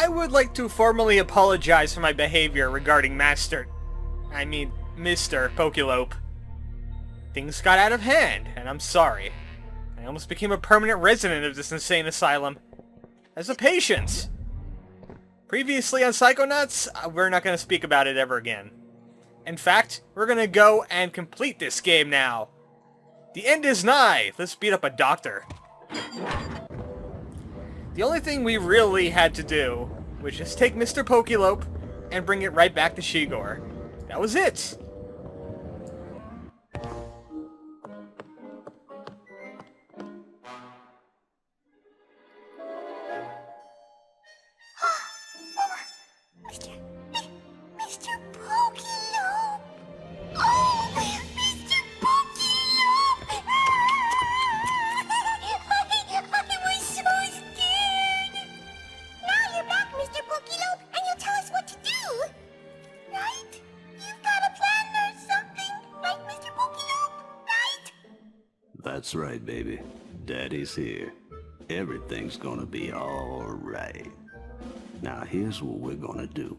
I would like to formally apologize for my behavior regarding Mr. Pokelope. Things got out of hand, and I'm sorry. I almost became a permanent resident of this insane asylum. As a patient. Previously on Psychonauts, we're not going to speak about it ever again. In fact, we're going to go and complete this game now. The end is nigh. Let's beat up a doctor. The only thing we really had to do was just take Mr. Pokelope and bring it right back to Shigor. That was it. Mr. Pokelope! Oh, Mr. Pokelope! I was so scared! Now you're back, Mr. Pokelope, and you'll tell us what to do! Right? You've got a plan or something, right, Mr. Pokelope? Right? That's right, baby. Daddy's here. Everything's gonna be alright. Now here's what we're gonna do.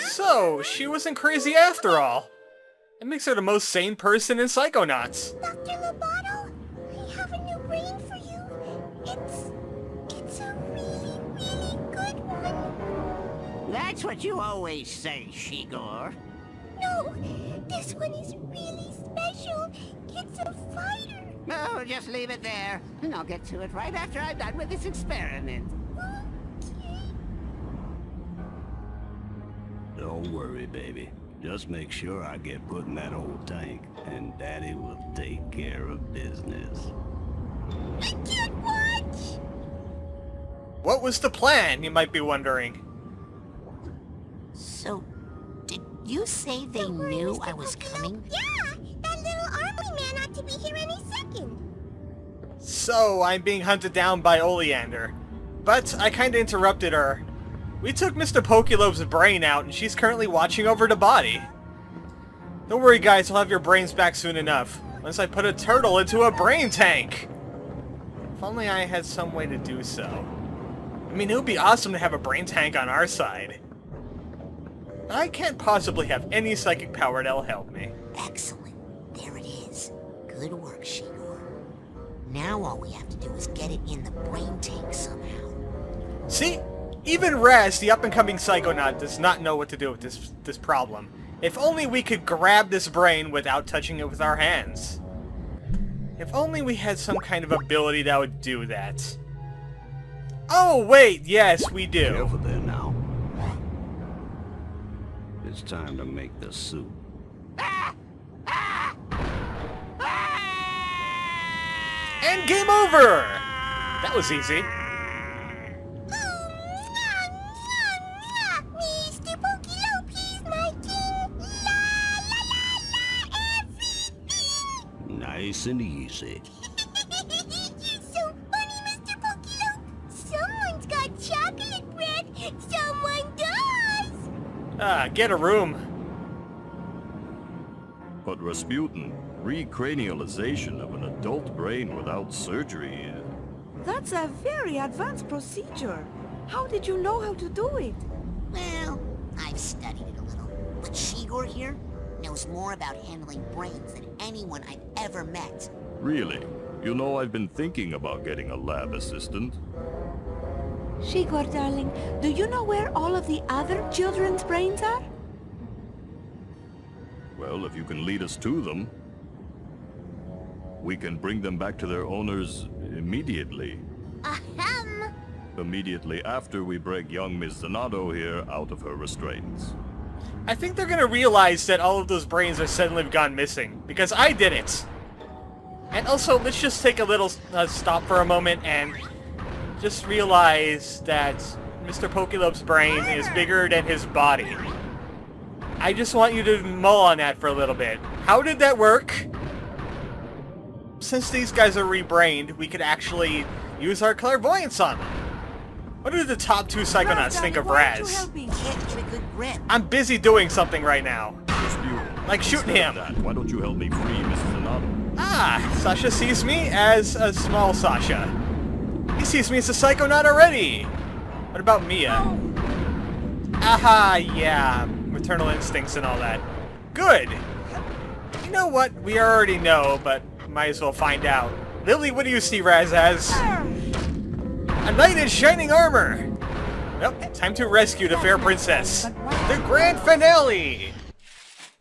So, she wasn't crazy after all. It makes her the most sane person in Psychonauts. Dr. Lobato, I have a new brain for you. It's a really, really good one. That's what you always say, Shigor. No, this one is really special. It's a fighter. No, just leave it there, and I'll get to it right after I'm done with this experiment. Okay. Don't worry, baby. Just make sure I get put in that old tank, and Daddy will take care of business. I can't watch. What was the plan, you might be wondering? So, did you say they knew I was coming? Yeah, that little army man ought to be here any second. So, I'm being hunted down by Oleander. But I kinda interrupted her. We took Mr. Pokelope's brain out, and she's currently watching over the body. Don't worry, guys, I'll have your brains back soon enough. Once I put a turtle into a brain tank! If only I had some way to do so. I mean, it would be awesome to have a brain tank on our side. I can't possibly have any psychic power that'll help me. Excellent. There it is. Good work, Shigor. Now all we have to do is get it in the brain tank somehow. See? Even Raz, the up-and-coming Psychonaut, does not know what to do with this problem. If only we could grab this brain without touching it with our hands. If only we had some kind of ability that would do that. Oh, wait, yes, we do. Careful there now. It's time to make the soup. And game over! That was easy. Mr. Pokelope, he's my king. La la la la, everything. Nice and easy. You're so funny, Mr. Pokelope. Someone's got chocolate bread. Someone does. Get a room. But Rasputin, recranialization of an adult brain without surgery. That's a very advanced procedure. How did you know how to do it? Well, I've studied it a little. But Shigor here knows more about handling brains than anyone I've ever met. Really? You know, I've been thinking about getting a lab assistant. Shigor, darling, do you know where all of the other children's brains are? Well, if you can lead us to them, we can bring them back to their owners immediately. Ahem. Immediately after we break young Miss Zanado here out of her restraints. I think they're gonna realize that all of those brains are suddenly gone missing, because I did it. And also, let's just take a little stop for a moment and just realize that Mr. Pokelope's brain is bigger than his body. I just want you to mull on that for a little bit. How did that work? Since these guys are rebrained, we could actually use our clairvoyance on them. What do the top two Psychonauts think of Raz? Can't get a good grip. I'm busy doing something right now. Rasputin, Like shooting instead of him. that, why don't you help me free Mrs. Zanado? Sasha sees me as a small Sasha. He sees me as a Psychonaut already! What about Mia? Aha, yeah, maternal instincts and all that. Good! You know what? We already know, but might as well find out. Lily, what do you see Raz as? A knight in shining armor! Nope, time to rescue the fair princess. The grand finale!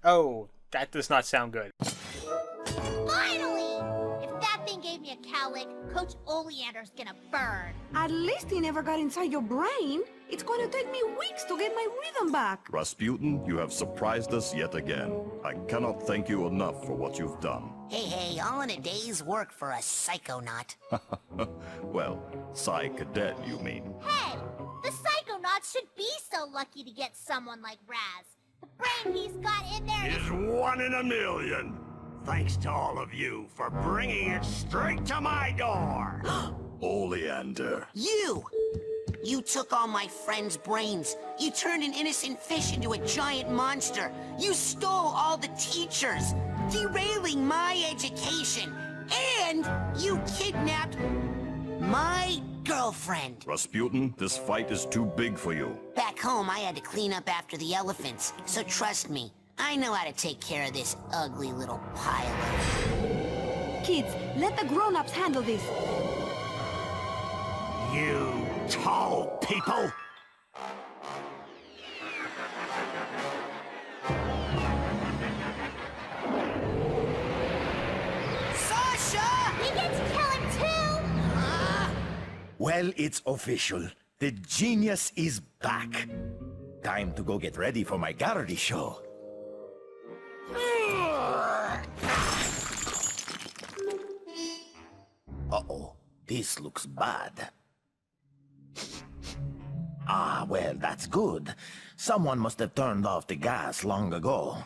Oh, that does not sound good. Finally! If that thing gave me a cowlick, Coach Oleander's gonna burn. At least he never got inside your brain. It's going to take me weeks to get my rhythm back. Rasputin, you have surprised us yet again. I cannot thank you enough for what you've done. Hey, all in a day's work for a Psychonaut. Well, Psy Cadet, you mean. Hey! The Psychonauts should be so lucky to get someone like Raz. The brain he's got in there is... Is 1 in a million. Thanks to all of you for bringing it straight to my door. Oleander. You took all my friends' brains. You turned an innocent fish into a giant monster. You stole all the teachers, derailing my education. And you kidnapped my girlfriend. Rasputin, this fight is too big for you. Back home, I had to clean up after the elephants. So trust me, I know how to take care of this ugly little pile of... Kids, let the grown-ups handle this. You tall people. Sasha! We get to kill him too! Well, it's official. The genius is back. Time to go get ready for my Garrity show. Uh-oh, this looks bad. Ah, well, that's good. Someone must have turned off the gas long ago.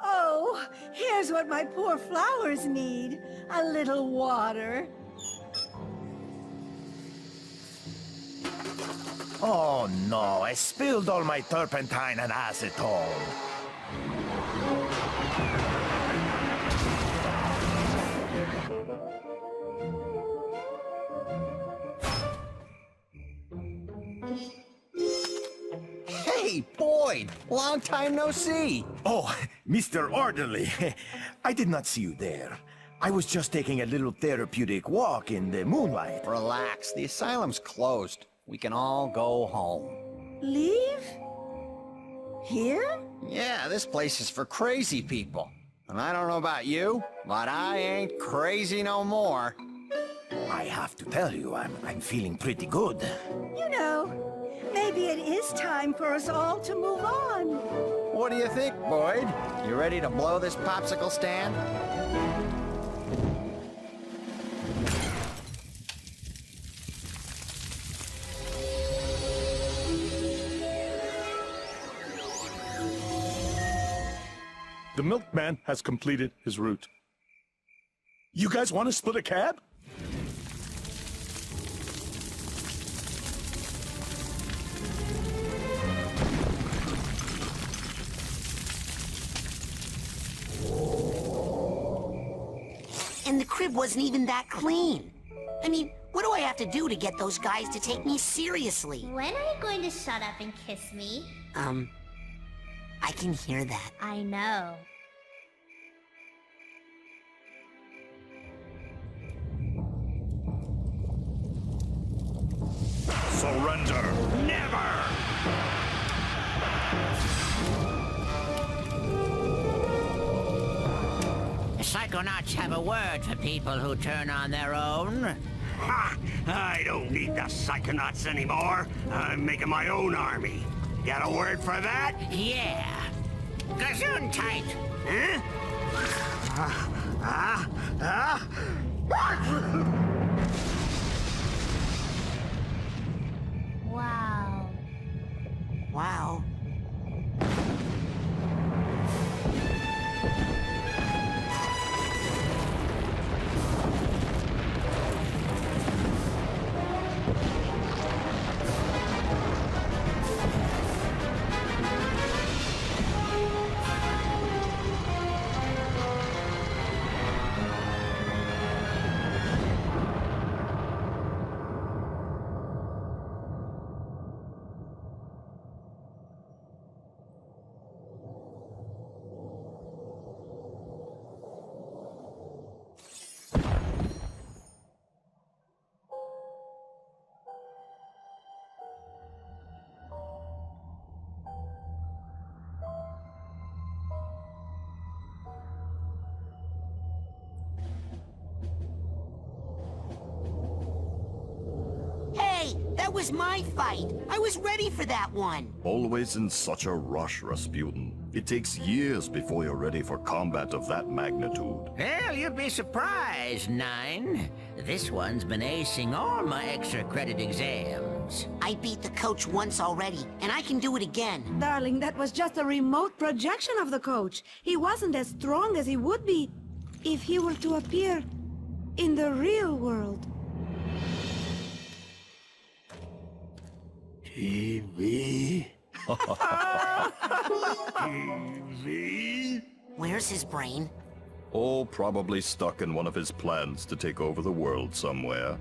Oh, here's what my poor flowers need. A little water. Oh no, I spilled all my turpentine and acetone. Hey, Boyd! Long time no see! Oh, Mr. Orderly, I did not see you there. I was just taking a little therapeutic walk in the moonlight. Relax, the asylum's closed. We can all go home. Leave? Here? Yeah, this place is for crazy people. And I don't know about you, but I ain't crazy no more. I have to tell you, I'm feeling pretty good. You know, maybe it is time for us all to move on. What do you think, Boyd? You ready to blow this popsicle stand? The milkman has completed his route. You guys want to split a cab? And the crib wasn't even that clean. I mean, what do I have to do to get those guys to take me seriously? When are you going to shut up and kiss me? I can hear that. I know. Surrender. Never! The Psychonauts have a word for people who turn on their own. Ha! I don't need the Psychonauts anymore. I'm making my own army. Got a word for that? Yeah. Gesundheit! Wow. Wow. That was my fight. I was ready for that one. Always in such a rush, Rasputin. It takes years before you're ready for combat of that magnitude. Well, you'd be surprised, Nine. This one's been acing all my extra credit exams. I beat the coach once already, and I can do it again. Darling, that was just a remote projection of the coach. He wasn't as strong as he would be if he were to appear in the real world. TV? TV? Where's his brain? Oh, probably stuck in one of his plans to take over the world somewhere.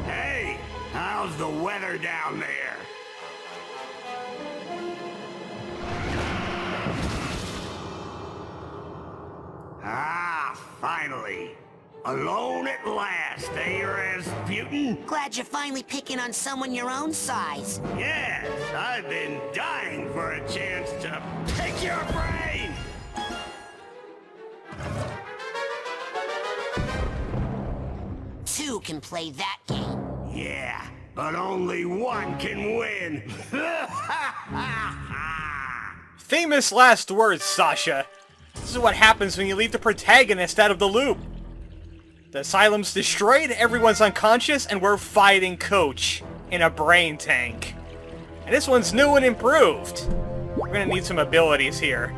Hey, how's the weather down there? Ah, finally. Alone at last, eh, Rasputin? Glad you're finally picking on someone your own size. Yes, I've been dying for a chance to pick your brain! Two can play that game. Yeah, but only one can win! Famous last words, Sasha. This is what happens when you leave the protagonist out of the loop. The asylum's destroyed, everyone's unconscious, and we're fighting Coach in a brain tank. And this one's new and improved. We're gonna need some abilities here.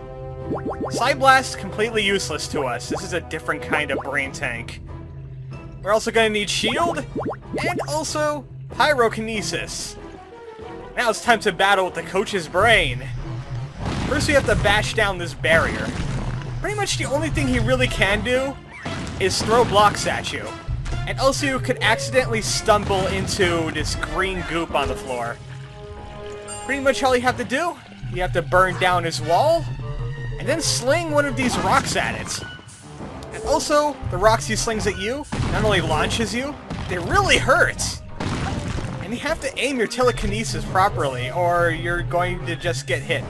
Psyblast, completely useless to us. This is a different kind of brain tank. We're also gonna need Shield, and also Pyrokinesis. Now it's time to battle with the Coach's brain. First we have to bash down this barrier. Pretty much the only thing he really can do is throw blocks at you. And also you could accidentally stumble into this green goop on the floor. Pretty much all you have to do, you have to burn down his wall, and then sling one of these rocks at it. And also, the rocks he slings at you not only launches you, they really hurt. And you have to aim your telekinesis properly, or you're going to just get hit.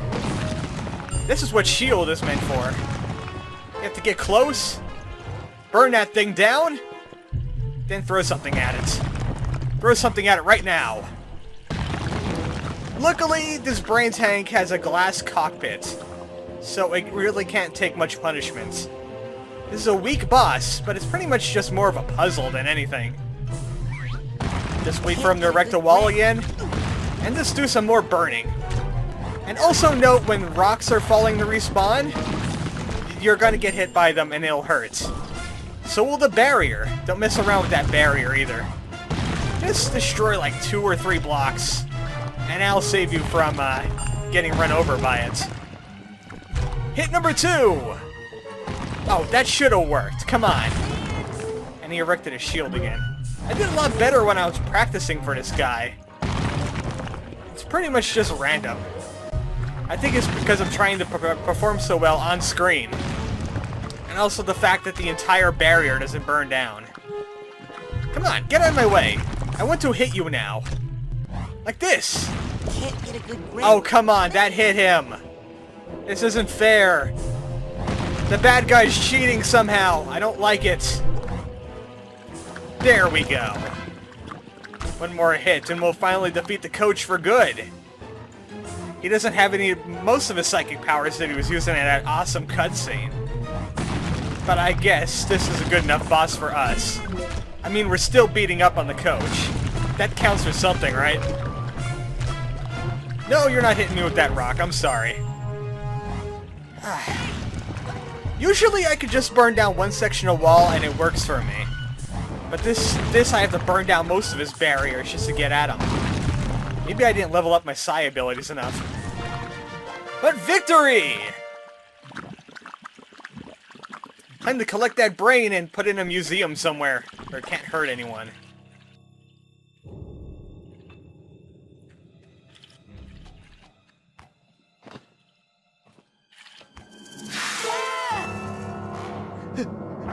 This is what Shield is meant for. You have to get close, burn that thing down, then throw something at it. Throw something at it right now. Luckily, this brain tank has a glass cockpit, so it really can't take much punishment. This is a weak boss, but it's pretty much just more of a puzzle than anything. Just wait for him to erect a wall again, and just do some more burning. And also note when rocks are falling to respawn, you're gonna get hit by them and it'll hurt. So will the barrier. Don't mess around with that barrier either. Just destroy like 2 or 3 blocks, and that'll save you from getting run over by it. Hit number 2! Oh, that should have worked. Come on. And he erected a shield again. I did a lot better when I was practicing for this guy. It's pretty much just random. I think it's because I'm trying to perform so well on screen. And also the fact that the entire barrier doesn't burn down. Come on, get out of my way. I want to hit you now. Like this. Can't get a good grip. Oh, come on, that hit him. This isn't fair. The bad guy's cheating somehow. I don't like it. There we go. One more hit and we'll finally defeat the Coach for good. He doesn't have most of his psychic powers that he was using in that awesome cutscene. But I guess this is a good enough boss for us. I mean, we're still beating up on the Coach. That counts for something, right? No, you're not hitting me with that rock. I'm sorry. Usually I could just burn down one section of wall and it works for me. But this I have to burn down most of his barriers just to get at him. Maybe I didn't level up my Psi abilities enough. But victory! Time to collect that brain and put it in a museum somewhere where it can't hurt anyone.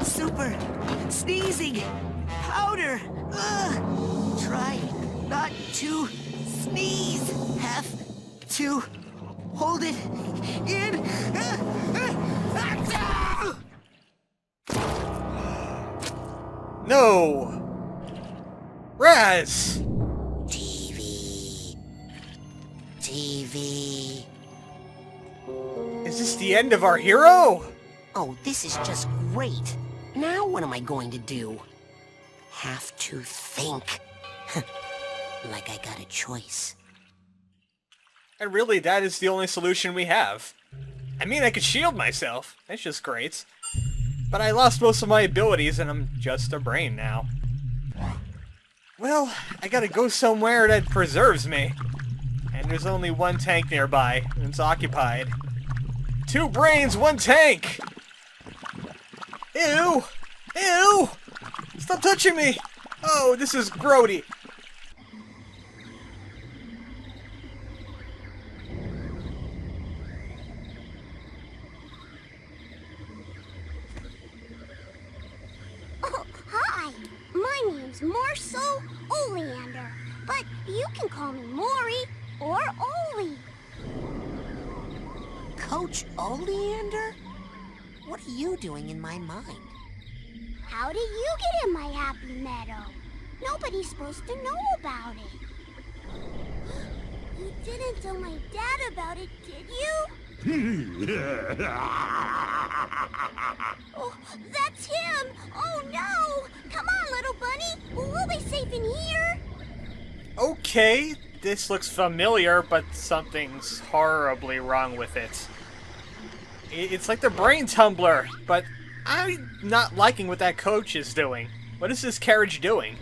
Super sneezing powder. Ugh. Try not to sneeze. Have to hold it in. No! Raz! TV. Is this the end of our hero? Oh, this is just great. Now what am I going to do? Have to think. Like I got a choice. And really, that is the only solution we have. I mean, I could shield myself. That's just great. But I lost most of my abilities, and I'm just a brain now. Well, I gotta go somewhere that preserves me. And there's only one tank nearby, and it's occupied. 2 brains, 1 tank! Ew! Ew! Stop touching me! Oh, this is grody. Oh, hi! My name's Marcel Oleander, but you can call me Maury or Oli. Coach Oleander? What are you doing in my mind? How did you get in my happy meadow? Nobody's supposed to know about it. You didn't tell my dad about it, did you? Oh, that's him! Oh no! Come on, little bunny! We'll be safe in here! Okay, this looks familiar, but something's horribly wrong with it. It's like the brain tumbler, but I'm not liking what that coach is doing. What is this carriage doing?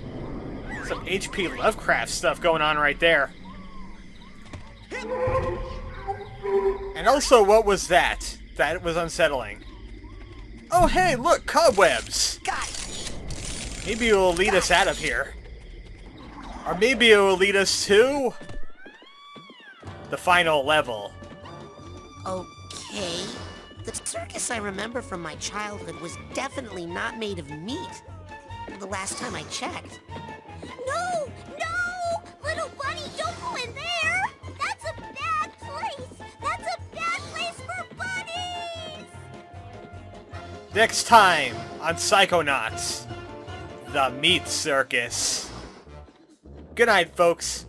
Some H.P. Lovecraft stuff going on right there. And also, what was that? That was unsettling. Oh hey, look, cobwebs! Got it! Maybe it will lead us out of here. Or maybe it will lead us to the final level. Okay. The circus I remember from my childhood was definitely not made of meat. The last time I checked. No! No! Little bunny, don't go in there! That's a bad place! That's a bad place for bunnies! Next time on Psychonauts, the Meat Circus. Good night, folks.